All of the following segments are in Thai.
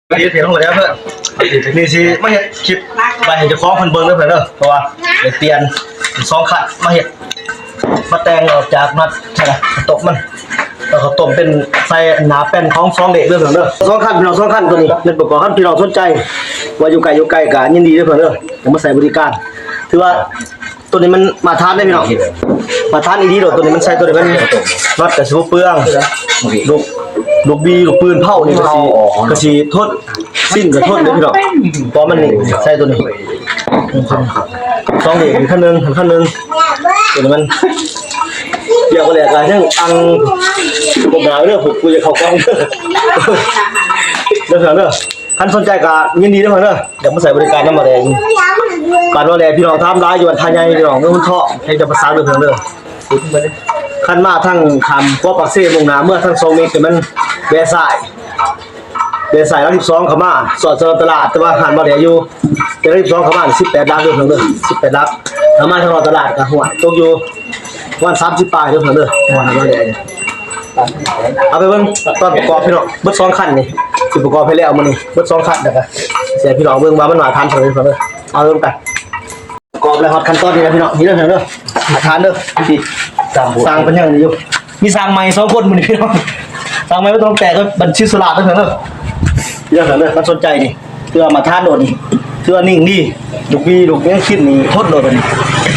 เฮ็ดเห็นของแล้วเพื่อนนี่สิมาเฮ็ดคลิปไปให้เจ้าของเพิ่นเบิ่งเด้อเพิ่นเด้อเพราะว่าได้เปลี่ยน2ขัดมาเฮ็ดมาแต่งออกจากมัดใช่ล่ะตกมันแล้วก็ต้มเป็นใส่หน้าแป้นของ2เด็กเด้อเพิ่นเด้อ2ขัดพี่น้อง2ขัดตัวนี้เป็นประกอบคันพี่น้องสนใจว่าอยู่ไกลก็ยินดีเด้อเพิ่นเด้อผมมาใส่บริการถือว่าตัวนี้มันมาทานได้พี่น้องมาทานอีดีโดดตัวนี้มันใส่ตัวนี้มันน็อตก็สิบ่เปลืองลูกบีลูกปืนเผานี่ก็สิทนสิ้นก็ทนเด้อพี่น้องเพราะมันนี่ใส่ตัวนี้2เด็กคันนึงตัวนี้มันเดี๋ยวก็แหละก็ยังอังบ่หนาวเด้อผมกูจะเข้ากล้องเด้อเด้อคันสนใจก็ยินดีเด้อเพิ่นเด้อเดี๋ยวมาใส่บริการนำบ่แดงปานว่าแลพี่น้องถามได้อยู่อันทาใหญ่พี่น้องเด้อมันเทาะให้จะประสานเด้อเพิ่นเด้อคันมาทั้งคำก็ปักเซ่มุ่งหน้าเมื่อทั้ง2เมตรมันแวสายแล้ว12เข้ามาสอดตลาดแต่ว่าหันบ่ได้อยู่แต่12เข้ามา18ล้านเด้อเพิ่นเด้อ18ล้านถ้ามาทางตลาดก็หัวตกอยู่วัน30ปลายเด้อเพิ่นเด้อหัวบ่ได้เอาไปเบิ่งตอนประกอบพี่น้องเบิด2คันนี่สิประกอบให้แล้วมื้อนี้เบิด2คันนะครับเสียพี่น้องเบิ่งว่ามันมาทันเท่าไหร่เพิ่นเด้อเอาเริ่มกันประกอบแล้วฮอดขั้นตอนนี้นะพี่น้องนี่เด้อเด้อมาทานเด้อพี่สร้างเป็นยังอยู่มีสร้างใหม่2คนมื้อนี้พี่น้องสร้างใหม่บ่ต้องแตกก็บัญชีสุราษฎร์เด้อเด้อเด้อมันสนใจนี่เพื่อมาทานโดดนี่เพื่อนิ่งดีลูกวีลูกนี้คิดนี่ทดโดดนี่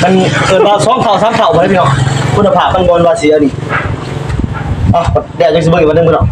มันเกินว่า2เท่า3เท่าบ่ได้พี่น้องคุณภาพมันบ่ว่าเสียนี่เดี๋ยวจะสิเบิ่งอีกวันนึงพี่น้อง